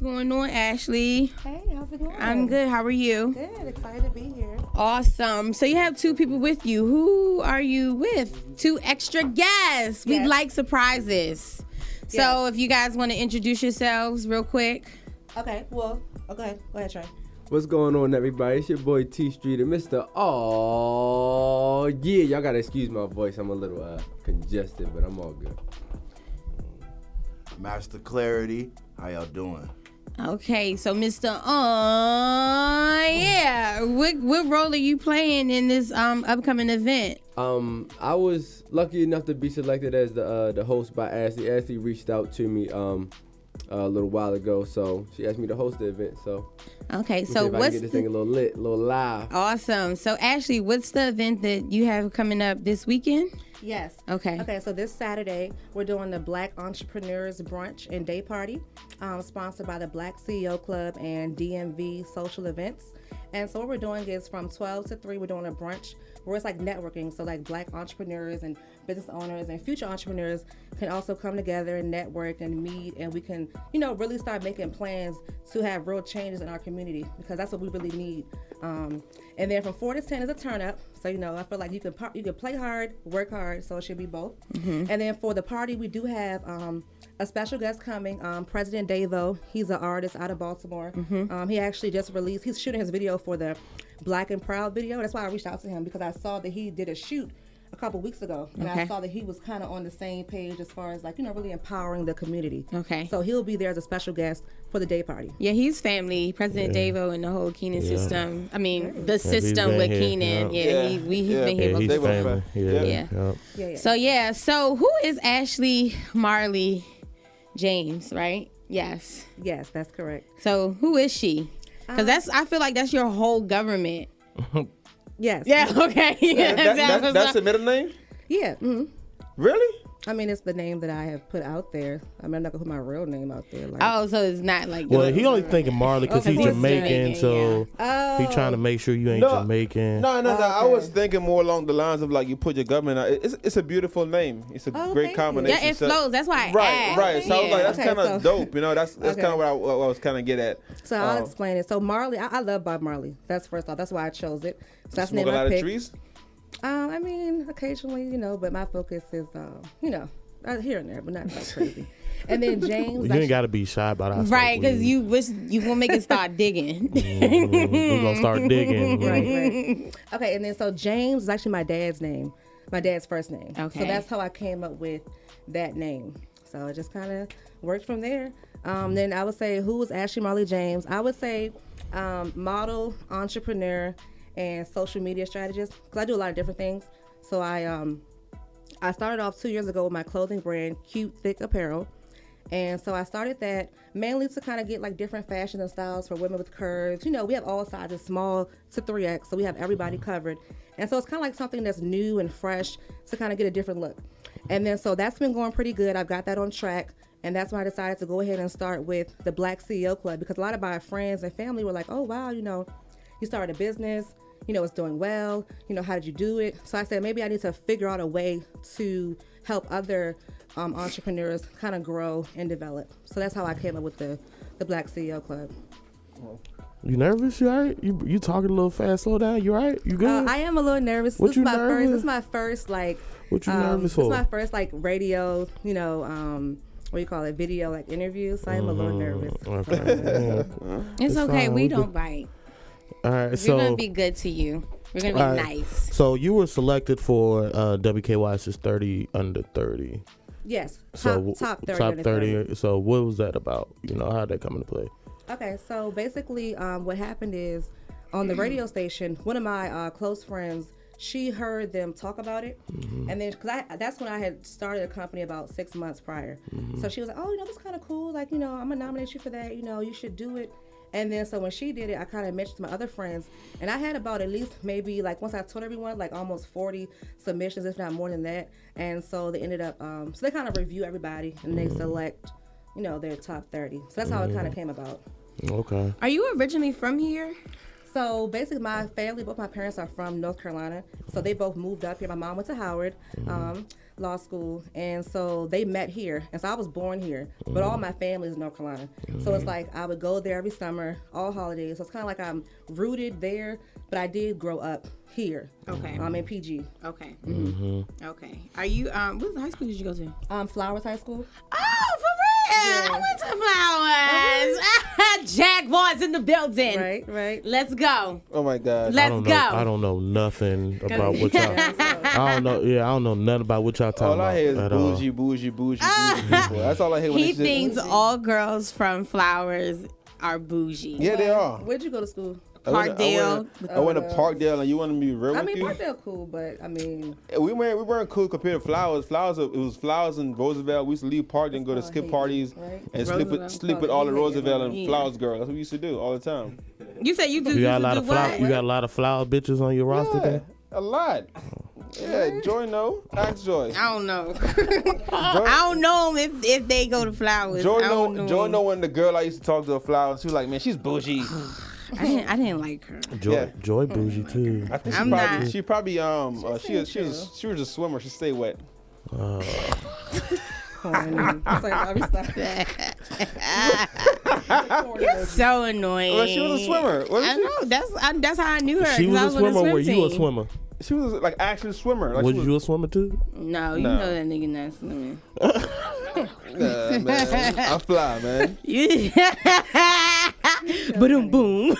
going on, Ashley? Hey, how's it going? I'm good. How are you? Good. Excited to be here. Awesome. So you have two people with you. Who are you with? Two extra guests. We like surprises. So if you guys want to introduce yourselves real quick. Okay. Well, go ahead. Go ahead, Trey. What's going on, everybody? It's your boy T Street and Mr. Oh yeah, y'all gotta excuse my voice. I'm a little congested, but I'm all good. Master Clarity, how y'all doing? Okay, so Mr. Yeah, what role are you playing in this upcoming event? I was lucky enough to be selected as the host by Ashley. Ashley reached out to me a little while ago, so she asked me to host the event. So okay, so so what's I can get this thing a little lit, a little live. Awesome. So Ashley, what's the event that you have coming up this weekend? Yes. Okay, so this Saturday, we're doing the Black Entrepreneurs Brunch and Day Party, sponsored by the Black CEO Club and DMV Social Events. And so what we're doing is from 12 to 3, we're doing a brunch where it's like networking. So like Black entrepreneurs and business owners and future entrepreneurs can also come together and network and meet, and we can, really start making plans to have real changes in our community, because that's what we really need. And then from 4 to 10 is a turn up. So, I feel like you can play hard, work hard, so it should be both. Mm-hmm. And then for the party, we do have a special guest coming, President Davo. He's an artist out of Baltimore. Mm-hmm. He actually just released, he's shooting his video for the Black and Proud video. That's why I reached out to him, because I saw that he did a shoot a couple weeks ago, and I saw that he was kind of on the same page as far as really empowering the community. Okay. So he'll be there as a special guest for the day party. Yeah, he's family, President Davo and the whole Keenan system. I mean, the system with Keenan. He's been here He's before. family. Yeah. So who is Ashley Marley-James, right? Yes, that's correct. So who is she? Because I feel like that's your whole government. Yes. Yeah, okay. That's the middle name? Yeah. Mm-hmm. Really? I mean, it's the name that I have put out there. I mean, I'm not going to put my real name out there. So it's not like... Well, he only thinking Marley because he's Jamaican, so he trying to make sure you ain't Jamaican. No. Okay. I was thinking more along the lines of like you put your government out. It's a beautiful name. It's a great combination. Yeah, it flows. That's why Right. So I was like, that's kind of dope. That's kind of what I was kind of get at. So I'll explain it. So Marley, I love Bob Marley. That's first off. That's why I chose it. So that's the name I picked. Smoke a lot of trees? I mean, occasionally, but my focus is, here and there, but not like crazy. And then James. You ain't got to be shy about our right, because you gonna make it start digging. We're gonna start digging. Right. Okay, and then so James is actually my dad's name, my dad's first name. Okay. So that's how I came up with that name. So it just kind of worked from there. Then I would say, who was Ashley Marley-James? I would say model, entrepreneur, and social media strategist, because I do a lot of different things. So I started off 2 years ago with my clothing brand, Cute Thick Apparel. And so I started that mainly to kind of get like different fashions and styles for women with curves. We have all sizes, small to 3X, so we have everybody covered. And so it's kind of like something that's new and fresh to kind of get a different look. And then so that's been going pretty good. I've got that on track. And that's why I decided to go ahead and start with the Black CEO Club, because a lot of my friends and family were like, oh, wow, you started a business. It's doing well. How did you do it? So I said, maybe I need to figure out a way to help other entrepreneurs kind of grow and develop. So that's how I came up with the Black CEO Club. You nervous? You all right? You talking a little fast? Slow down. You all right? You good? I am a little nervous. What This you is nervous? my first like. What you nervous for? This is my first like radio. What do you call it? Video like interview. So I am a little nervous. Okay. It's okay. We don't bite. All right, We're gonna be good to you. We're gonna be nice. So you were selected for WKYS's 30 under 30. Yes, Top 30. Top 30. So what was that about? How did that come into play? Okay, so basically what happened is on the radio station, one of my close friends, she heard them talk about it. Mm-hmm. And then, because that's when I had started a company about 6 months prior. Mm-hmm. So she was like, oh, this is kind of cool. Like, I'm going to nominate you for that. You should do it. And then, so when she did it, I kind of mentioned to my other friends. And I had about at least maybe, like, once I told everyone, like almost 40 submissions, if not more than that. And so they ended up, so they kind of review everybody and they select, their top 30. So that's how it kind of came about. Okay. Are you originally from here? So basically, my family, both my parents are from North Carolina. So they both moved up here. My mom went to Howard Law School, and so they met here. And so I was born here, but all my family is in North Carolina. So it's like I would go there every summer, all holidays. So it's kind of like I'm rooted there, but I did grow up here. Okay. I'm in PG. Okay. Okay. Are you what high school did you go to? Flowers High School. Oh, for real? Yeah. I went to Flowers. Jaguars in the building. Right. Let's go. Oh my God. Let's go. I don't know nothing about what y'all. I don't know. Yeah, I don't know nothing about what y'all talking All I hear is about. bougie people. That's all I hear when He they say thinks all girls from Flowers are bougie. Yeah, they are. Where'd you go to school? Parkdale. I went to Parkdale, and you want to be real I with mean, you? Parkdale cool, but I mean, We weren't cool compared to Flowers. It was Flowers and Roosevelt. We used to leave Parkdale and go to skip parties and sleep with all the Roosevelt and Flowers girls. That's what we used to do all the time. You said you do. You got a lot of what? You got a lot of flower bitches on your roster there? A lot. Yeah, Joy know. Ask Joy. I don't know. I don't know them if they go to Flowers. Joy know when the girl I used to talk to at Flowers, she was like, man, she's bougie. I didn't like her. Joy bougie too. I think she probably she was a swimmer. She stayed wet. You're so annoying. Well, she was a swimmer. I know. That's how I knew her. She was a swimmer. Were you a team. swimmer? She was like actually a swimmer. Like was you a swimmer too? No, you know that nigga not swimming. Nah, man. I fly, man. Boom, boom.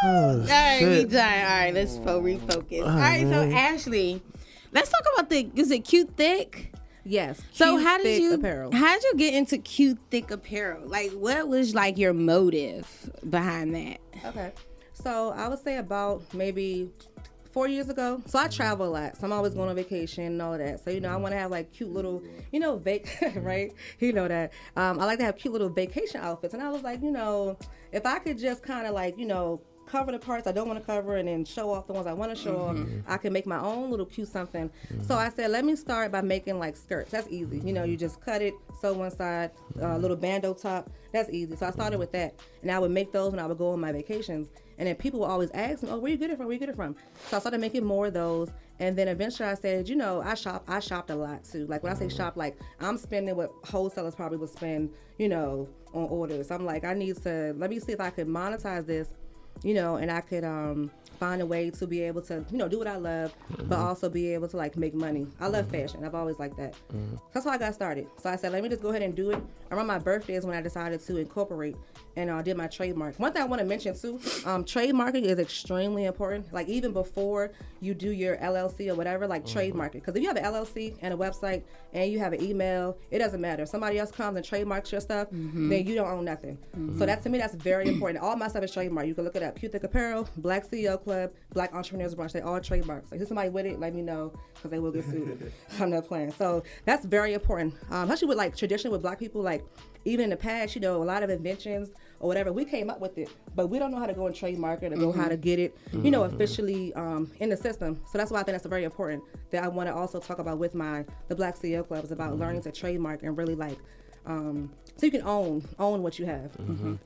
All right, we done. All right, let's refocus. All right, so Ashley, let's talk about is it Cute Thick? Yes. So Cute, how did you get into Cute Thick apparel? Like, what was like your motive behind that? Okay, so I would say about maybe 4 years ago. So I travel a lot. So I'm always going on vacation and all that. So, I want to have like cute little, right? You know that. I like to have cute little vacation outfits. And I was like, if I could just kind of like, cover the parts I don't want to cover and then show off the ones I want to show off, I can make my own little cute something. So I said, let me start by making like skirts. That's easy. You just cut it, sew one side, little bandeau top. That's easy. So I started with that. And I would make those when I would go on my vacations. And then people would always ask me, oh, where you get it from? Where you get it from? So I started making more of those. And then eventually I said, I shopped a lot too. Like when I say shop, like I'm spending what wholesalers probably would spend, on orders. I'm like, let me see if I could monetize this, and I could find a way to be able to, do what I love, but also be able to like make money. I love fashion. I've always liked that. That's how I got started. So I said, let me just go ahead and do it. Around my birthday is when I decided to incorporate and I did my trademark. One thing I want to mention too, trademarking is extremely important. Like even before you do your LLC or whatever, like trademark it. Because if you have an LLC and a website and you have an email, it doesn't matter. If somebody else comes and trademarks your stuff, then you don't own nothing. So to me, that's very important. All my stuff is trademarked. You can look it up. Cute Thick Apparel, Black CEO Club, Black Entrepreneurs Branch. They all trademarks. Like if somebody with it, let me know because they will get sued. I'm not playing. So that's very important. Especially with like tradition with Black people, like even in the past, a lot of inventions or whatever, we came up with it, but we don't know how to go and trademark it or know how to get it, officially in the system. So that's why I think that's very important that I want to also talk about with the Black CEO Club is about learning to trademark and really like, so you can own what you have.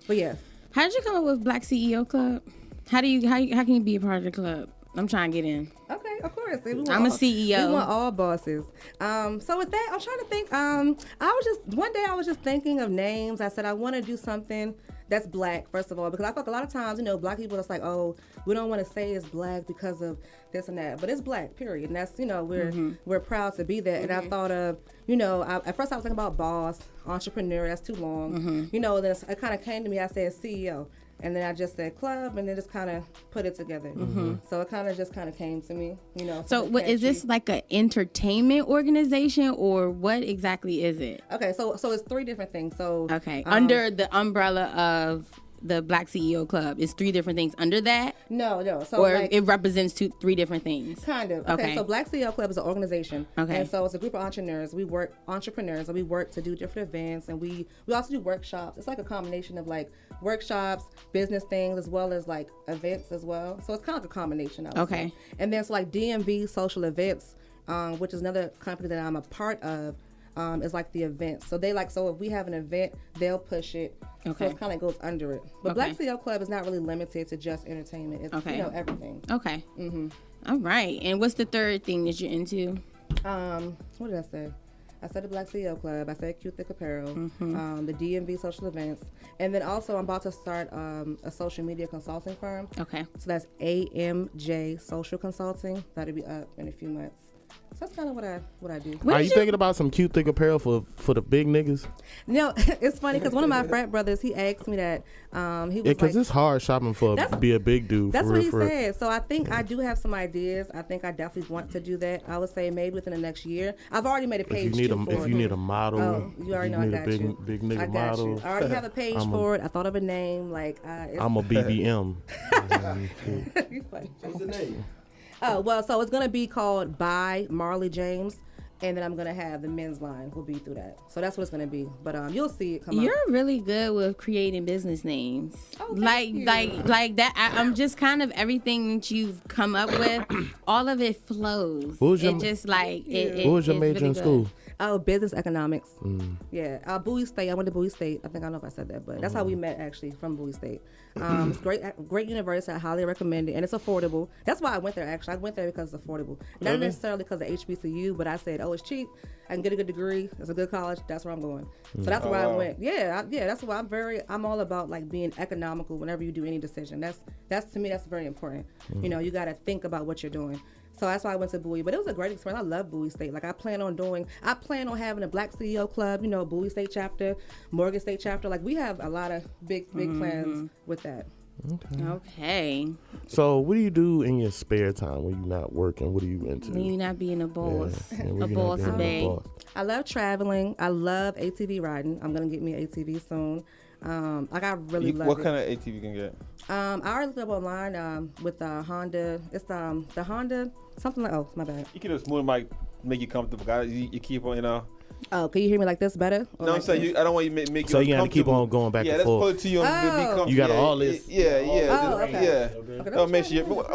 But yeah. How did you come up with Black CEO Club? How can you be a part of the club? I'm trying to get in. Okay, of course. I'm a CEO. We want all bosses. So with that, I'm trying to think. One day I was just thinking of names. I said I want to do something that's Black, first of all, because I feel like a lot of times, Black people, it's like, oh, we don't want to say it's Black because of this and that, but it's Black, period. And that's, we're proud to be that. And I thought of, at first I was thinking about boss, entrepreneur, that's too long. Then it kind of came to me, I said CEO. And then I just said club, and then just kind of put it together. So it kind of came to me, So what is this, like an entertainment organization, or what exactly is it? Okay, so it's three different things. So okay, under the umbrella of the Black CEO Club, is three different things under that? No. So or it represents three different things? Kind of. Okay. So Black CEO Club is an organization. Okay. And so it's a group of entrepreneurs. We work to do different events, and we also do workshops. It's like a combination of like workshops, business things, as well as like events as well. So it's kind of like a combination of And then it's like DMV Social Events, which is another company that I'm a part of. is like the event. So if we have an event, they'll push it. Okay. So it kind of goes under it. But Black CEO Club is not really limited to just entertainment. It's everything. Okay. All right. And what's the third thing that you're into? What did I say? I said the Black CEO Club. I said Cute Thick Apparel. The DMV social events. And then also I'm about to start a social media consulting firm. Okay. So that's AMJ Social Consulting. That'll be up in a few months. So that's kind of what I do. Are you thinking about some cute thick apparel for the big niggas? No, it's funny because one of my frat brothers, he asked me that. He was because it's hard shopping to be a big dude. That's what he said. So I think I do have some ideas. I think I definitely want to do that. I would say maybe within the next year. I've already made a page. If you need a model, you already know I got you. Big nigga I got model. you. I already have a page for it. I thought of a name. I'm a BBM. You funny. What's the name? Oh, well, so it's going to be called By Marley-James, and then I'm going to have the men's line will be through that. So that's what it's going to be. But you'll see it come You're up. really good with creating business names. Oh, like that. I'm just kind of everything that you've come up with, all of it flows. What was your major in school? Oh, business economics. Yeah, Bowie State. I went to Bowie State. I don't know if I said that, but that's how we met actually, from Bowie State. It's great university. I highly recommend it, and it's affordable. That's why I went there. Actually, I went there because it's affordable, not necessarily because of HBCU, but I said, oh, it's cheap. I can get a good degree. It's a good college. That's where I'm going. So that's why I went. Yeah, that's why I'm all about like being economical whenever you do any decision. That's to me that's very important. You know, you got to think about what you're doing. So that's why I went to Bowie. But it was a great experience. I love Bowie State. Like I plan on having a Black CEO Club, Bowie State chapter, Morgan State chapter. Like we have a lot of big plans with that. Okay. So what do you do in your spare time when you're not working? What are you into? When you're not being a boss. A boss babe. I love traveling. I love ATV riding. I'm going to get me an ATV soon. I really love it. What kind of ATV you can get? I already looked up online with the Honda. It's the Honda something like. Oh, my bad. You can just move mic, make you comfortable. Guys, you keep on, Oh, can you hear me like this better? No, I'm saying I don't want you to make you. So you got to keep on going back and forth. Yeah, let's pull it to you and be comfortable. You got all this. Yeah. Oh, okay. Yeah. Okay, I want to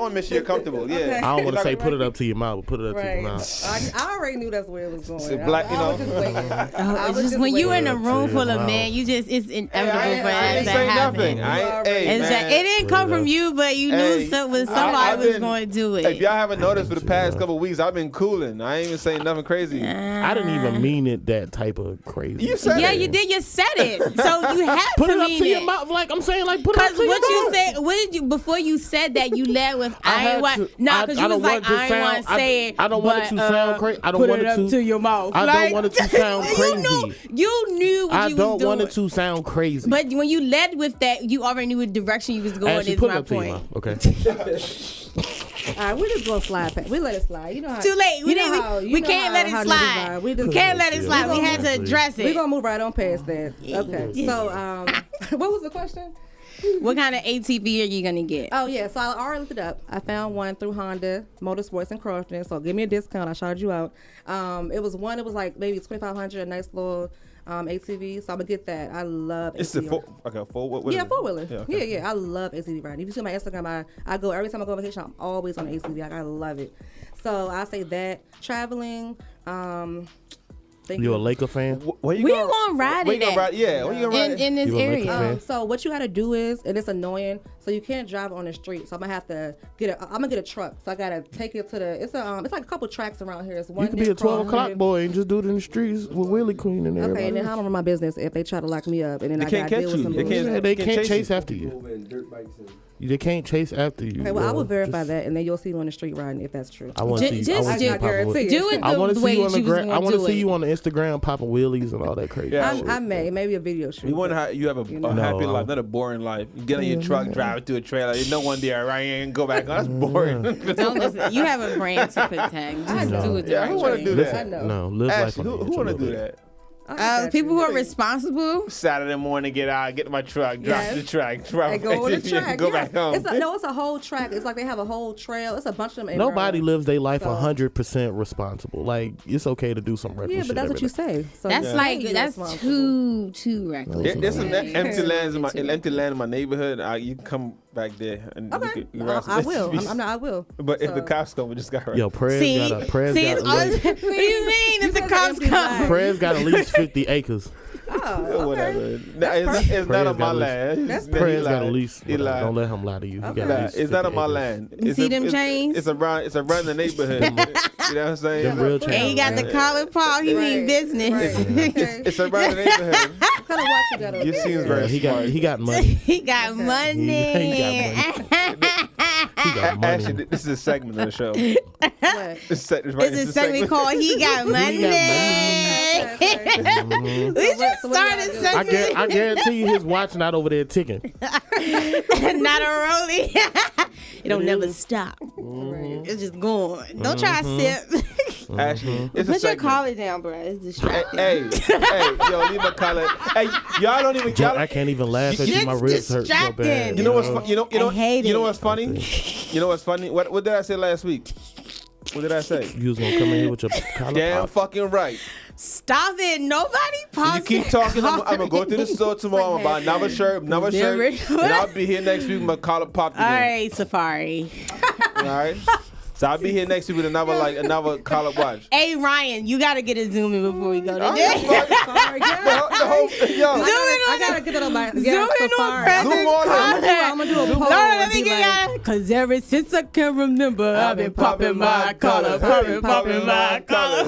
make sure you're comfortable. Yeah. Okay. I don't want to say put it up to your mouth, but put it up to your mouth. I already knew that's where it was going. It's black, I was just waiting. It's just when you in a room full of men, it's inevitable for that to happen. It didn't come from you, but you knew somebody was going to do it. If y'all haven't noticed for the past couple of weeks, I've been cooling. I ain't even saying nothing crazy. I didn't even mean it that type of crazy. You said it. You did. You said it. So you have put to it up mean to it. your mouth. Like I'm saying, like put it up to your mouth. Because what you said, what did you before you said that you led with I ain't want because you was like I ain't want to say it. I don't want it to sound crazy. I don't want it up to your mouth. I don't want it to sound crazy. You knew what you was doing. I don't want it to sound crazy. But when you led with that, you already knew what direction you was going. Is my point. Okay. All right, we're just gonna slide past. We let it slide. You know how. Too late. We can't let it slide. We can't let it slide. We had to address it. We're gonna move right on past that. Okay. So, what was the question? What kind of ATV are you gonna get? Oh yeah, so I already looked it up. I found one through Honda Motorsports in Crofton. So give me a discount. I shouted you out. It was like maybe $2,500, a nice little ATV. So I'm gonna get that. I love. It's ATV. a four-wheeler. Yeah, four-wheeler. Yeah, okay. I love ATV riding. If you see my Instagram, I go every time I go on vacation. I'm always on ATV. Like, I love it. So I say that traveling. You a Laker fan? Where you gonna ride it at? Yeah, where you gonna ride in this area? So what you gotta do is, and it's annoying, so you can't drive on the street. So I'm gonna have to I'm gonna get a truck. So I gotta take it to it's like a couple tracks around here. It's one. You can be a 12 o'clock boy and just do it in the streets with Willie Queen and everybody. Okay, and then how am I run my business if they try to lock me up and then they I can't gotta catch deal with some They can't chase after you. They can't chase after you. Okay, well, I will verify that, and then you'll see me on the street riding if that's true. I want to see. Do it the way you was going to do it. I want to see you on the Instagram popping wheelies and all that crazy. Yeah, I maybe a video shoot. You wonder how you have a happy life, not a boring life. You get on your truck, drive it to a trailer. There's no one there, right? And go back. That's boring. Don't listen. You have a brand to protect. Just do it the right way. Who want to do that? I know. No, live life. Who want to do that? People who are responsible. Saturday morning, get to my truck, drop the track, go on the track, go back home. It's a whole track. It's like they have a whole trail. It's a bunch of them. Nobody lives their life 100% responsible. Like, it's okay to do some reckless shit. Yeah, but that's what you say. So that's too reckless. There's some empty land in my neighborhood. You can come back there. And Okay, you could I will. I will. But if the cops come, we just got right. Yo, Prez got what do you mean if the cops come? Prez got at least 50 acres. Oh, whatever. okay. It's not on my land. Prez got at least. Don't let him lie to you. It's not on my land. You see them chains? It's around the neighborhood. You know what I'm saying? Them real chains. And he got the collar paw. He mean business. Okay. It's around the neighborhood. What kind of watch you got over You there? seems very smart. He got money. He got money. He got money. Actually, this is a segment of the show. What? It's a segment called He Got Money. We just started segment. I guarantee you his watch not over there ticking. Not a rollie. It don't never stop. It's just going. Don't try to sip. Actually, it's a Put your segment. collar down, bro. It's distracting. Hey, yo, leave my collar. Hey, y'all don't even. I can't even laugh at you. My ribs hurt so bad. distracting. You know what's I hate you know it. what's funny? You know what's funny? What did I say last week? What did I say? You was gonna come in here with your collar Damn pop. fucking right. Stop it. Nobody paused. You keep talking. I'm gonna go to the store tomorrow. I'm gonna buy another shirt, and I'll be here next week with my collar popped again. All right, Safari. All right. So I'll be here next week with another collar watch. Hey, Ryan, you got to get a zoom in before we go to I'm dinner. Sorry, Yo, I gotta get it on my Zoom in on Safari. President's Zoom on it. collar. I'm gonna do a poll. No, let and me be get like, it. Because ever since I can remember, I've been popping my collar, popping my collar.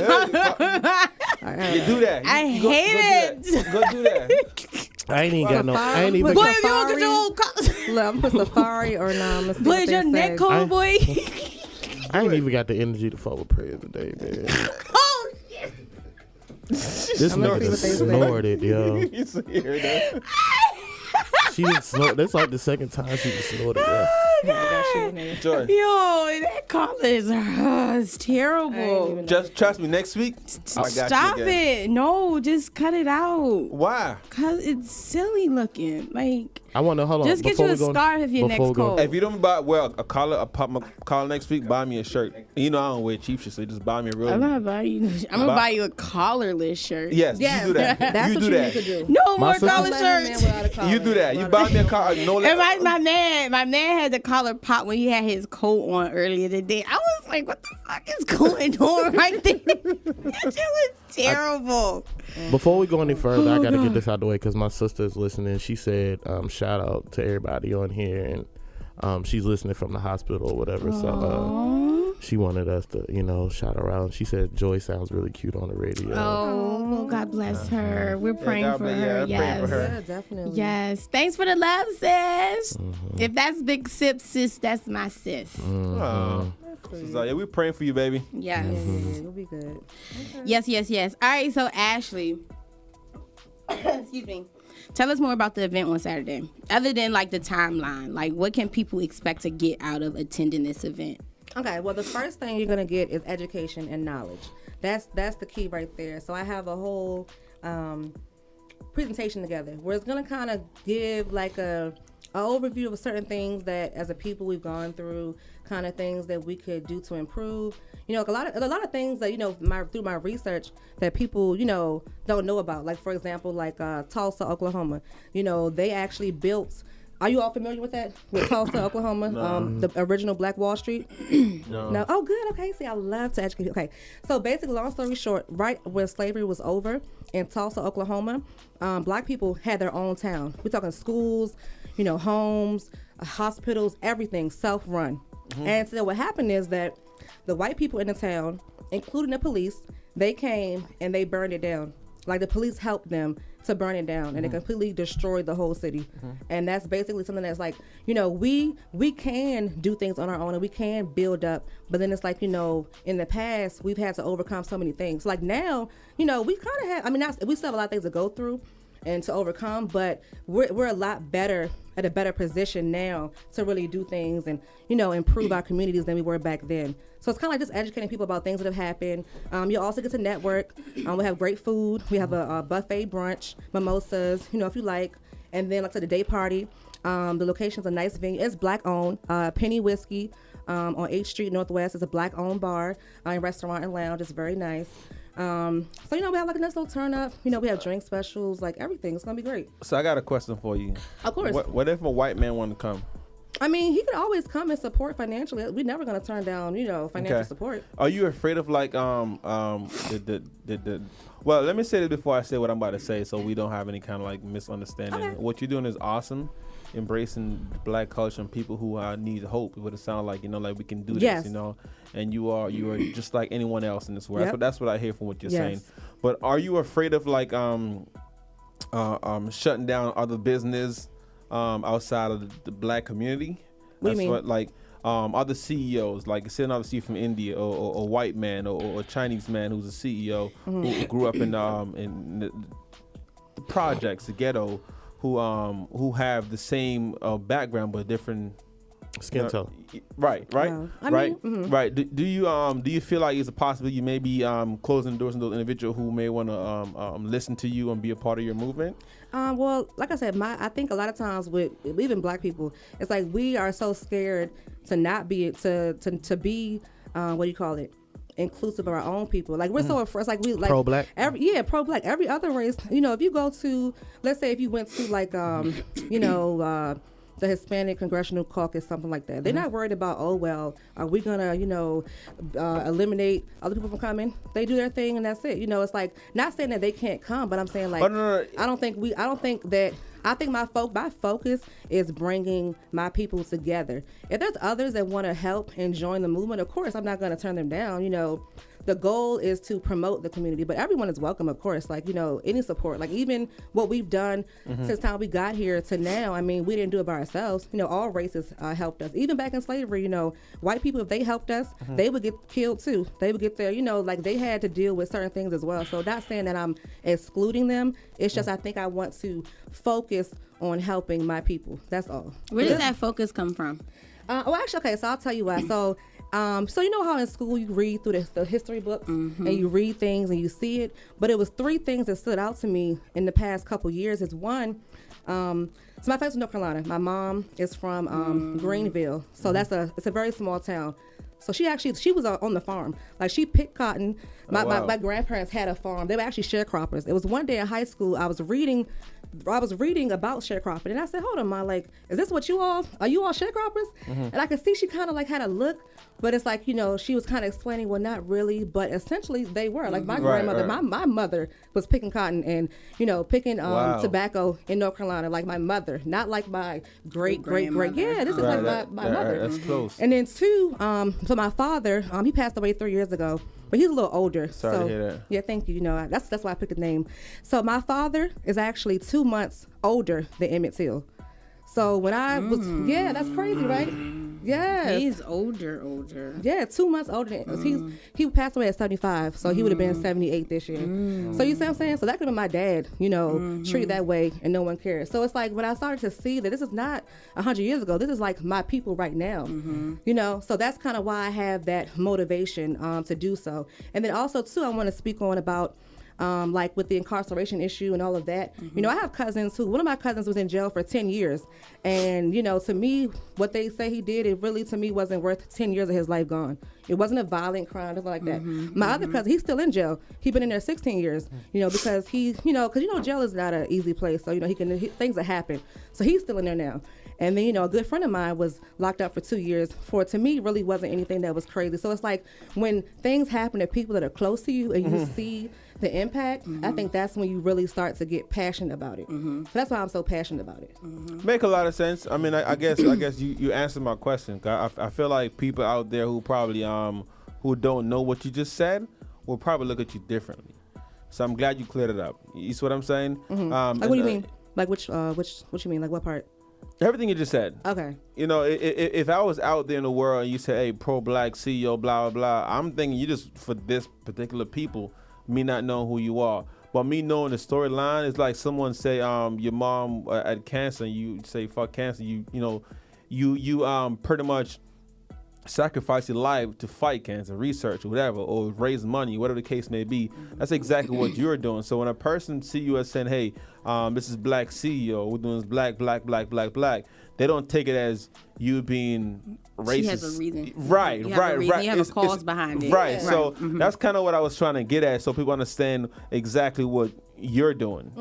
You do that. I hate it. Go do that. I ain't even got no. I ain't even. Boy, got- if you don't get your old collar. Look, I'm gonna put Safari or nah. I'm gonna see Boy, what is they your neck say. cold, boy? I ain't even got the energy to fuck with Prez today, man. Oh, shit. This I'm gonna nigga see what just they say. snorted, yo. You see here, that. She just snorted. That's like the second time she just snorted, yo. I got you in there. Joy. Yo, that collar is it's terrible. Just trust me. Next week, I got Stop you again. it. No, just cut it out. Why? Because it's silly looking. Like, I want to hold on. just get you a scarf if your neck's cold. If you don't wear a collar, pop my collar next week, buy me a shirt. You know I don't wear cheap shit, so just buy me a real. I'm gonna buy you a collarless shirt. Yes, Yes, you do that. that's you what do you that. need to do. No My more sister- collar Let a man shirts. without a collar. You do that. You buy me a collar. No, And my man had the collar pop when he had his coat on earlier today. I was like, what the fuck is going on right there? That shit was terrible. Before we go any further, I gotta get this out the way because my sister's listening. She said, "Shout out to everybody on here," and she's listening from the hospital or whatever. So she wanted us to, shout her out. She said Joy sounds really cute on the radio. Oh, well, God bless her. We're praying God for bless- her. yeah, praying for her. Yeah, definitely. Yes. Thanks for the love, sis. If that's Big Sip, sis, that's my sis. Oh. So, yeah, we're praying for you, baby. Yes. Yeah, it'll be good. Yes. All right, so Ashley, excuse me. Tell us more about the event on Saturday. Other than like the timeline, like what can people expect to get out of attending this event? Okay, well, the first thing you're gonna get is education and knowledge. That's the key right there. So I have a whole presentation together where it's gonna kind of give like a overview of certain things that as a people we've gone through, kind of things that we could do to improve. A lot of things that through my research that people don't know about. Like for example, like Tulsa, Oklahoma. They actually built. Are you all familiar with that? With Tulsa, Oklahoma, the original Black Wall Street? No. Oh, good. Okay. See, I love to educate. Okay. So basically, long story short, right when slavery was over in Tulsa, Oklahoma, Black people had their own town. We're talking schools, homes, hospitals, everything self-run. And so what happened is that the white people in the town, including the police, they came and they burned it down. Like the police helped them to burn it down, and it completely destroyed the whole city. And that's basically something that's like, we can do things on our own and we can build up. But then it's like, in the past we've had to overcome so many things. Like now, we kind of have. We still have a lot of things to go through and to overcome, but we're a lot better at a better position now to really do things and improve our communities than we were back then. So it's kind of like just educating people about things that have happened. You also get to network. We have great food. We have a buffet brunch, mimosas, if you like, and then like I said, the day party. The location's a nice venue. It's Black owned. Penny Whiskey on 8th Street Northwest is a Black owned bar and restaurant and lounge. It's very nice. So we have like a nice little turn up. We have drink specials, like everything. It's gonna be great. So I got a question for you. Of course. What if a white man want to come? I mean, he can always come and support financially. We're never gonna turn down, financial support. Are you afraid of like well, let me say this before I say what I'm about to say, so we don't have any kind of like misunderstanding. Okay. What you're doing is awesome, embracing Black culture and people who need hope. What it sounds like, like we can do Yes. this, and you are just like anyone else in this world. Yep. That's what I hear from what you're Yes. saying. But are you afraid of like shutting down other business outside of the Black community? What do you mean? What, like other CEOs, like say another CEO from India, or a white man, or a Chinese man who's a CEO who grew up in the projects, the ghetto, who have the same background but different Skin tone. Right. I Right. mean, Right. Do you feel like it's a possibility you may be closing doors to those individuals who may want to listen to you and be a part of your movement? Well, like I said, I think a lot of times with even Black people, it's like we are so scared to not be to be what do you call it? Inclusive of our own people. Like we're so afraid. It's like we like Pro-Black? Pro-Black. Every other race, if you go to, let's say if you went to like the Hispanic Congressional Caucus, something like that. They're not worried about, are we gonna, eliminate other people from coming? They do their thing and that's it. It's like, not saying that they can't come, but I'm saying like, no. I think my focus is bringing my people together. If there's others that want to help and join the movement, of course, I'm not going to turn them down. The goal is to promote the community, but everyone is welcome, of course. Like, any support, like even what we've done since time we got here to now. I mean, we didn't do it by ourselves. All races helped us. Even back in slavery, white people, if they helped us, they would get killed too. They would get there, like they had to deal with certain things as well. So not saying that I'm excluding them. It's just I think I want to focus on helping my people. That's all. Where does that focus come from? Actually, okay, so I'll tell you why. So you know how in school you read through the history books and you read things and you see it, but it was 3 things that stood out to me in the past couple years. Is one, so my family's from North Carolina. My mom is from Greenville, so it's a very small town. So she was on the farm. Like she picked cotton. My grandparents had a farm. They were actually sharecroppers. It was one day in high school I was reading about sharecropping, and I said, "Hold on, Ma, like, is this what are you all sharecroppers?" And I could see she kind of like had a look, but it's like, she was kind of explaining, well, not really, but essentially they were. Like my grandmother, my mother was picking cotton and, picking tobacco in North Carolina, like my mother, not like my great. Yeah, this is like my mother. That's close. And then 2, so my father, he passed away 3 years ago. But he's a little older. Sorry to hear that. Yeah, thank you. That's why I picked the name. So my father is actually 2 months older than Emmett Till. So when I was, that's crazy, right? Yes. He's older. Yeah, 2 months older. He passed away at 75, so he would have been 78 this year. So you see what I'm saying? So that could have been my dad, treated that way and no one cares. So it's like when I started to see that this is not 100 years ago, this is like my people right now, so that's kind of why I have that motivation to do so. And then also too, I want to speak on about like with the incarceration issue and all of that. I have cousins one of my cousins was in jail for 10 years. And, to me, what they say he did, it really, to me, wasn't worth 10 years of his life gone. It wasn't a violent crime, nothing like that. My other cousin, he's still in jail. He's been in there 16 years, because jail is not an easy place. So, things that happen. So he's still in there now. And then, a good friend of mine was locked up for 2 years for, to me, really wasn't anything that was crazy. So it's like when things happen to people that are close to you and you see the impact, I think that's when you really start to get passionate about it. So that's why I'm so passionate about it. Make a lot of sense. I mean, I guess you answered my question. I feel like people out there who probably who don't know what you just said will probably look at you differently. So I'm glad you cleared it up. You see what I'm saying? Like what do you mean? Like what you mean? Like what part? Everything you just said. Okay. If I was out there in the world and you say, hey, pro-Black CEO, blah, blah, blah, I'm thinking you just, for this particular people, me not knowing who you are. But me knowing the storyline is like someone say, your mom had cancer, and you say, fuck cancer. You pretty much sacrifice your life to fight cancer, research or whatever, or raise money, whatever the case may be. That's exactly what you're doing. So when a person see you as saying, hey, this is Black CEO, we're doing this black, they don't take it as you being racist. She has a reason. Right. You have a cause behind it. Right. So that's kind of what I was trying to get at, so people understand exactly what you're doing.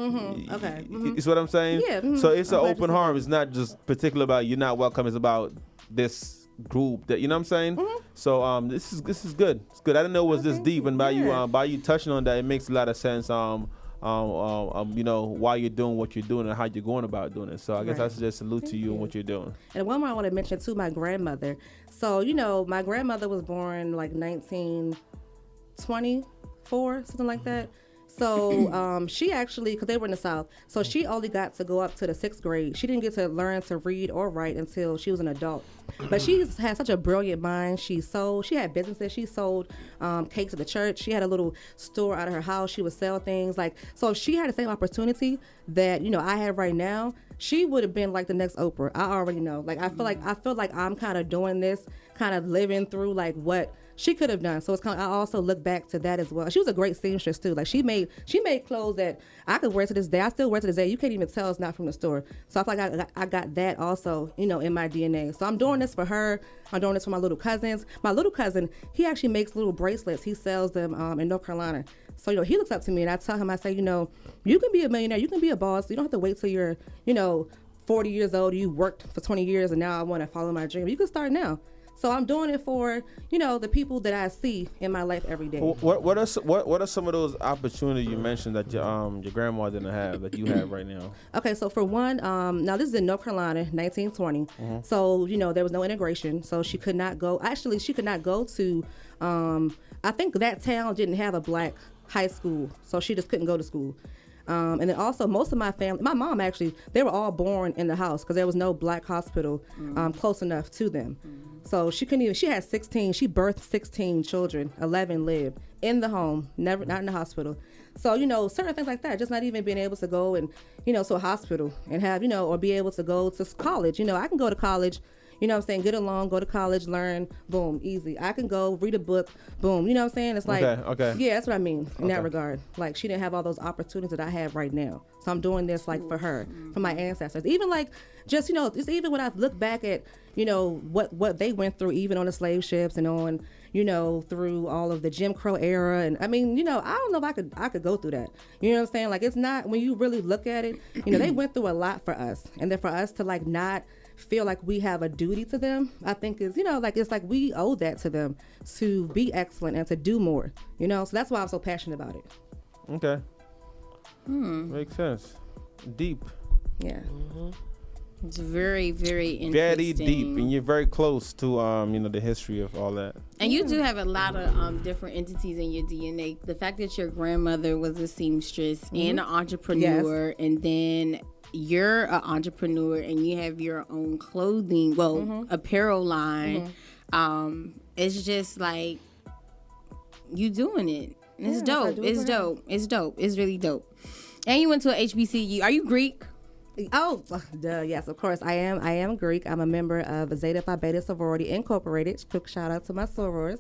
Okay. You see what I'm saying? Yeah. So it's an I'm glad you open said harm. that. It's not just particular about you're not welcome. It's about this group that you know what I'm saying. So this is good. It's good. I didn't know it was this deep, and by you touching on that, it makes a lot of sense. You know, why you're doing what you're doing and how you're going about doing it. So I guess I should just salute to you and what you're doing. And one more I want to mention too, my grandmother. So, you know, my grandmother was born like 1924, something like that. So she actually, because they were in the South, so she only got to go up to the 6th grade. She didn't get to learn to read or write until she was an adult. But she had such a brilliant mind. She had businesses. She sold cakes at the church. She had a little store out of her house. She would sell things. Like, so if she had the same opportunity that, you know, I have right now, she would have been like the next Oprah. I already know. Like, I feel like I'm kind of doing this, kind of living through like what she could have done. So it's kind of, I also look back to that as well. She was a great seamstress too. Like she made clothes that I could wear to this day. I still wear to this day. You can't even tell it's not from the store. So I feel like I got that also, you know, in my DNA. So I'm doing this for her. I'm doing this for my little cousins. My little cousin, he actually makes little bracelets. He sells them in North Carolina. So, you know, he looks up to me and I tell him, I say, you know, you can be a millionaire. You can be a boss. You don't have to wait till you're, you know, 40 years old. You worked for 20 years and now I want to follow my dream. You can start now. So I'm doing it for, you know, the people that I see in my life every day. What are some of those opportunities you mentioned that your grandma didn't have that you have right now? Okay, so for one, now this is in North Carolina, 1920. So, you know, there was no integration. So she could not go. Actually, she could not go to, I think that town didn't have a black high school. So she just couldn't go to school. And then also most of my family, my mom actually, they were all born in the house because there was no black hospital close enough to them. So she couldn't even, she birthed 16 children, 11 lived in the home, not in the hospital. So, you know, certain things like that, just not even being able to go and, you know, to a hospital and have, you know, or be able to go to college. You know, I can go to college, you know what I'm saying, get along, go to college, learn, boom, easy. I can go read a book, boom, you know what I'm saying? It's like, okay. Yeah, that's what I mean in that regard. Like she didn't have all those opportunities that I have right now. So I'm doing this like for her, for my ancestors. Even like, just, you know, just even when I look back at, you know, what they went through, even on the slave ships and on, you know, through all of the Jim Crow era. And I mean, you know, I don't know if I could go through that. You know what I'm saying? Like, it's not, when you really look at it, you know, they went through a lot for us. And then for us to like not feel like we have a duty to them, I think is, you know, like, it's like we owe that to them to be excellent and to do more, you know? So that's why I'm so passionate about it. Okay. Makes sense. Deep. Yeah. It's very, very interesting. Very deep, and you're very close to you know, the history of all that. And you do have a lot of different entities in your DNA. The fact that your grandmother was a seamstress and an entrepreneur, and then you're an entrepreneur and you have your own clothing, apparel line. It's just like you doing it. It's dope. It's dope. It's dope. It's really dope. And you went to a HBCU. Are you Greek? Oh, duh, yes, of course. I am Greek. I'm a member of Zeta Phi Beta Sorority Incorporated. Quick shout out to my sorors.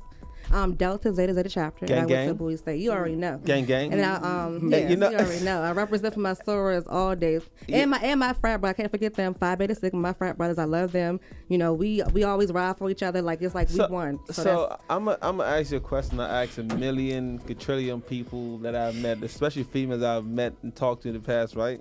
Delta Zeta chapter. Gang, and I gang. went to Bowie State. You already know. Gang. And I, you know, you already know. I represent for my sorors all day. And my frat brother. I can't forget them. Phi Beta Sigma. My frat brothers. I love them. You know, we always ride for each other. Like, it's like we won. So I'm gonna ask you a question I ask a million, quadrillion people that I've met, especially females I've met and talked to in the past, right?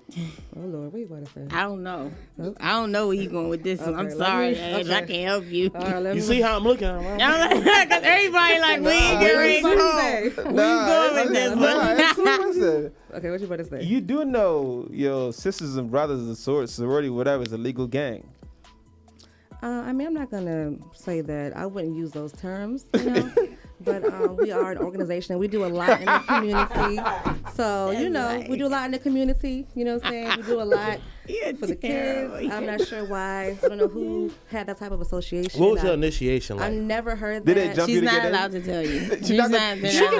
Oh Lord, what you want to say? I don't know. I don't know where you going with this one. I'm sorry, Ash. I can't help you. Right, You see how I'm looking? Right? Because everybody like, we ain't get ready to go. Where you going with this one? Okay, what you about to say? You do know your sisters and brothers of the sorority, whatever, is a legal gang. I mean, I'm not gonna say that. I wouldn't use those terms, you know. But we are an organization. We do a lot in the community. So, you know, we do a lot in the community. You know what I'm saying? We do a lot for the kids. I'm not sure why. I don't know who had that type of association. What was your initiation like? I never heard Did that. they jump She's you to not get in? allowed to tell you. She can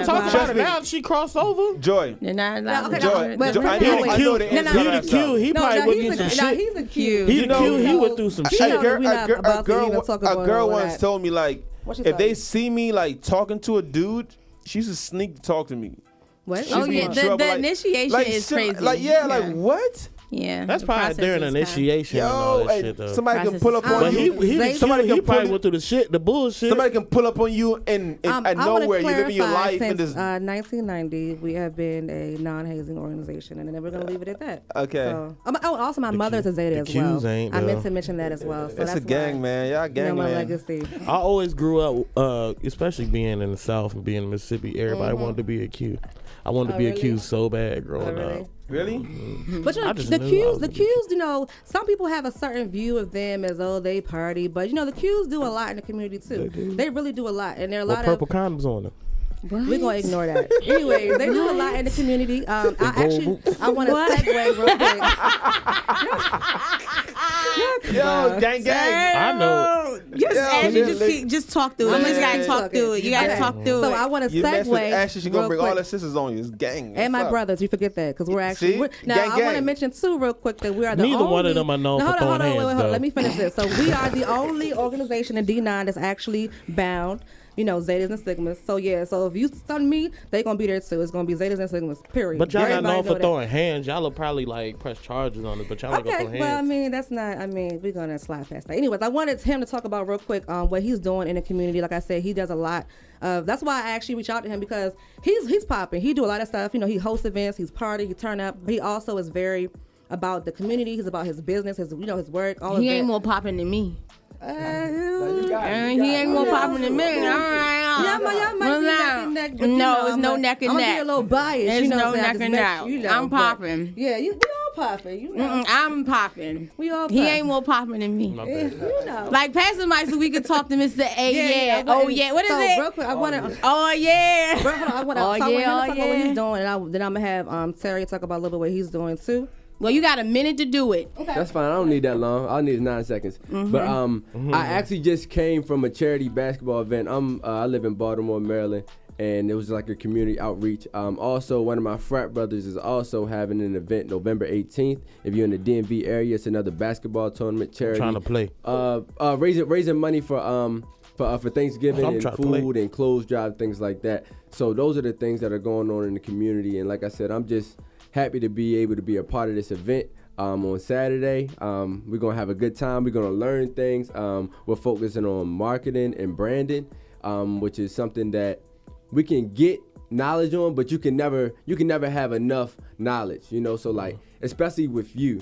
talk about it now. She crossed over. Joy. They're not allowed to Joy. tell you. but- Joy. I no, know wait. the No, answer no. to that He stuff. He probably went through some shit. he's a cute. He the Q. He went through some She shit. know we not about to even talk about A girl all once that. told me, like, What she if told they you? see me like talking to a dude, she used to sneak to talk to me. What? Oh, She yeah. be in trouble, The like- initiation like is shit, crazy. Like, yeah, like what? Yeah. That's the probably process during is initiation and all Yo, that hey, shit though. somebody can Process pull is up on But you. he Somebody he can probably pull- went through the bullshit. Somebody can pull up on you and I at wanna nowhere you're living your clarify, life since, and just 1990, we have been a non-hazing organization, and then we're gonna leave it at that. Okay. So, also, my mother's a Zeta the as well. Qs ain't, I meant though. to mention that as well. So it's a that's gang, why, man. Y'all You gang, know, my man. legacy. I always grew up, especially being in the South and being in Mississippi. Everybody wanted to be a Q. I wanted to be a Q really? so bad growing really? up. Really? But you know, I just the knew I Qs, was the gonna be Qs, you know, some people have a certain view of them as they party, but you know, the Qs do a lot in the community too. They really do a lot, and there are a With lot purple of. condoms on them. We're gonna ignore that. Anyways, they do a lot in the community. I want to segue real quick. Yo, gang, gang. I know. Just, Yo, Ashley, really? just talk through it. You just gotta talk through it. You gotta talk through So it. I want to You mess with segue. Ashley, she gonna real bring all quick. her sisters on you. It's gang. And my What's up? brothers, you forget that because we're actually. See? Now Gang, I want to gang. mention too, real quick, that we are the Neither only. one of them are known No, for hold on, throwing hold on, hands, wait. though. Let me finish this. So we are the only organization in D9 that's actually bound. You know, Zetas and Sigmas. So yeah, so if you stun me, they gonna be there too. It's gonna be Zetas and Sigmas. Period. But y'all not Everybody known for know that. throwing hands. Y'all will probably like press charges on it, but y'all ain't gonna Okay, throw well, I hands. mean, that's not. I mean, we're gonna slide past that. Anyways, I wanted him to talk about real quick what he's doing in the community. Like I said, he does a lot. That's why I actually reached out to him because he's popping. He do a lot of stuff. You know, he hosts events, he's party, he turn up. But he also is very about the community. He's about his business, his his work. All He of ain't that. more popping than me. You got it. He ain't more popping than me. All right. Y'all might be neck and neck, but No, it's no neck and I'm neck. gonna be a little biased. There's you know, no so I neck just and make- neck. you know, I'm but- popping. Yeah, we all popping. You know, I'm popping. we all. He ain't more popping than me. My Yeah, bad. you know. Like pass the mic so we could talk to Mr. A. Yeah. Oh yeah. What is so, it? Real quick, I want to. Oh yeah. Hold on, I want to Oh, talk yeah, with him, oh, talk about what yeah. he's doing, and then I'm gonna have Terry talk about a little bit what he's doing too. Well, you got a minute to do it. That's fine. I don't need that long. All I need is 9 seconds. But I actually just came from a charity basketball event. I live in Baltimore, Maryland, and it was like a community outreach. Also, one of my frat brothers is also having an event November 18th. If you're in the DMV area, it's another basketball tournament charity. Trying to play. Raising money for Thanksgiving I'm and trying to play. food and clothes drive, things like that. So those are the things that are going on in the community. And like I said, I'm just happy to be able to be a part of this event on Saturday. We're going to have a good time. We're going to learn things. We're focusing on marketing and branding, which is something that we can get knowledge on, but you can never have enough knowledge, you know. So like, especially with you,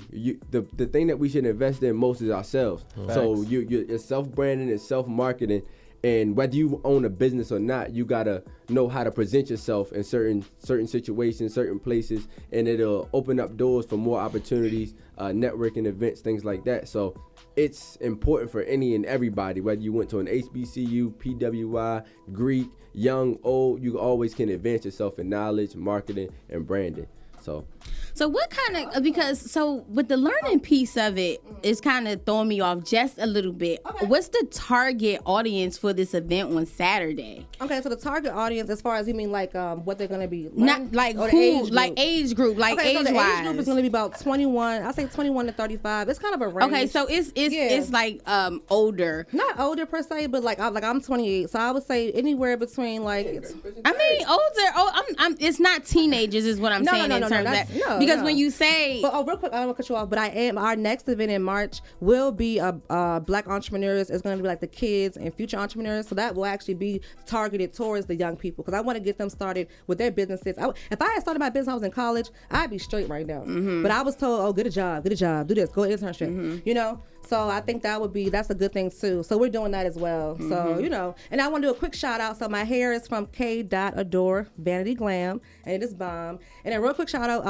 the thing that we should invest in most is ourselves. So you're self-branding and self-marketing. And whether you own a business or not, you gotta know how to present yourself in certain situations, certain places, and it'll open up doors for more opportunities, networking events, things like that. So it's important for any and everybody, whether you went to an HBCU, PWI, Greek, young, old, you always can advance yourself in knowledge, marketing, and branding. So what kind of, because with the learning piece of it, it's kind of throwing me off just a little bit. Okay. What's the target audience for this event on Saturday? Okay, so the target audience, as far as you mean, like what they're gonna be, Not like or the who, like age group, like Okay, so age the wise. age group is gonna be about 21. I say 21 to 35. It's kind of a range. Okay, so it's Yeah. like older. Not older per se, but like I'm 28, so I would say anywhere between like. I mean older. Oh, I'm. It's not teenagers, is what I'm No, saying no, in no, terms of that's- that. no, Because no. when you say, But real quick, I don't want to cut you off, but our next event in March will be Black entrepreneurs. It's going to be like the kids and future entrepreneurs. So that will actually be targeted towards the young people because I want to get them started with their businesses. If I had started my business when I was in college, I'd be straight right now. But I was told, oh, get a job, do this, go internship, you know? So I think that's a good thing too. So we're doing that as well. So, you know, and I want to do a quick shout out. So my hair is from K.Adore Vanity Glam, and it is bomb. And a real quick shout out.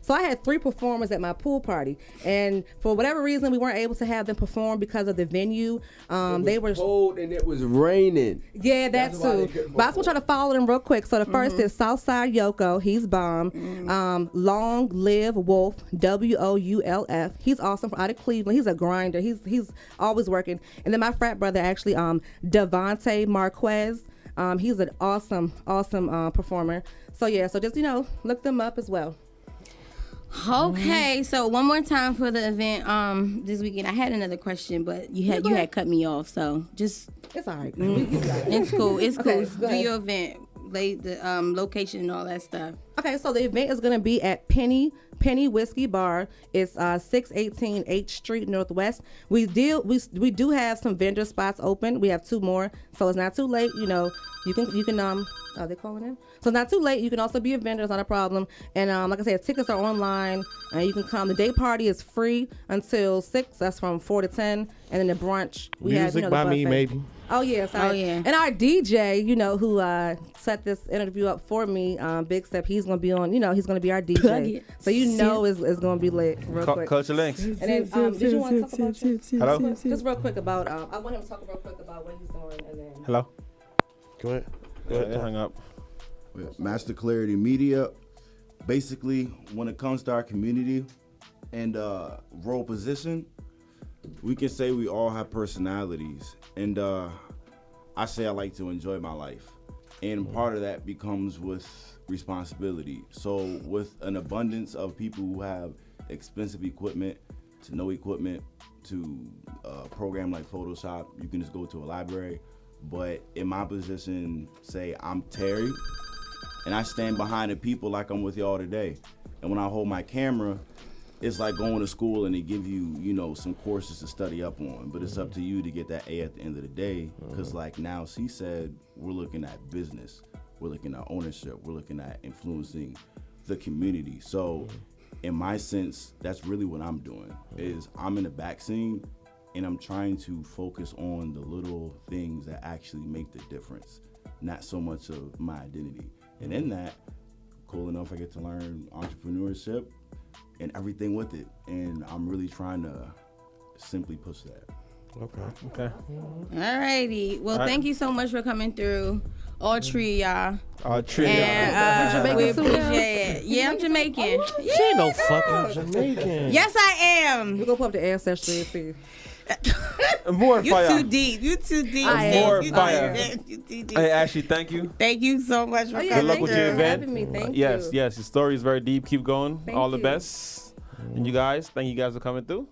So I had 3 performers at my pool party, and for whatever reason, we weren't able to have them perform because of the venue. They were cold and it was raining. yeah, that That's why they too. couldn't But I just want y'all to follow them real quick. So the first is Southside Yoko. He's bomb. Long Live Wolf, WOULF. He's awesome from out of Cleveland. He's a grinder. He's always working. And then my frat brother actually, Devontae Marquez. He's an awesome performer. So yeah, so just look them up as well. okay, so one more time for the event this weekend. I had another question, but you had cut me off. So just It's all right. it's cool. It's cool. Okay, go Do ahead. your event, the location and all that stuff. Okay, so the event is going to be at Penny Whiskey Bar. It's 618 H Street Northwest. We do have some vendor spots open. We have 2 more, so it's not too late. You know, you can are they calling in? So it's not too late. You can also be a vendor. It's not a problem. And like I said, tickets are online, and you can come. The day party is free until 6. That's from 4 to 10, and then the brunch we have. Music by me, maybe. Oh yes, yeah. And our DJ, who set this interview up for me, Big Step, he's gonna be on. He's gonna be our DJ. So it's gonna be lit real quick. Culture Links. And then, did you want to talk about Hello? just real quick about? I want him to talk real quick about what he's doing, and then. Hello. Go ahead. Hang up. Master Clarity Media. Basically, when it comes to our community and role position, we can say we all have personalities. And I say I like to enjoy my life. And part of that becomes with responsibility. So with an abundance of people who have expensive equipment, to no equipment, to a program like Photoshop, you can just go to a library. But in my position, say I'm Terry, and I stand behind the people like I'm with y'all today. And when I hold my camera, it's like going to school and they give you, some courses to study up on. But it's up to you to get that A at the end of the day. Because like now, she said, we're looking at business. We're looking at ownership. We're looking at influencing the community. So in my sense, that's really what I'm doing, is I'm in the back scene and I'm trying to focus on the little things that actually make the difference, not so much of my identity. And in that, cool enough, I get to learn entrepreneurship and everything with it. And I'm really trying to simply push that. Okay. All righty. Well, thank you so much for coming through. All three, y'all. All three. And we appreciate it. Yeah, I'm Jamaican. She ain't no fucking Jamaican. Yes, I am. We're gonna put up the ancestry and see. More You fire. too deep. You too deep. More You fire. too deep. Hey, Ashley, thank you. Thank you so much for coming Good luck with through. your event. Having me. Thank Yes, you. your story is very deep. Keep going. Thank All the you. best. And you guys, thank you guys for coming through.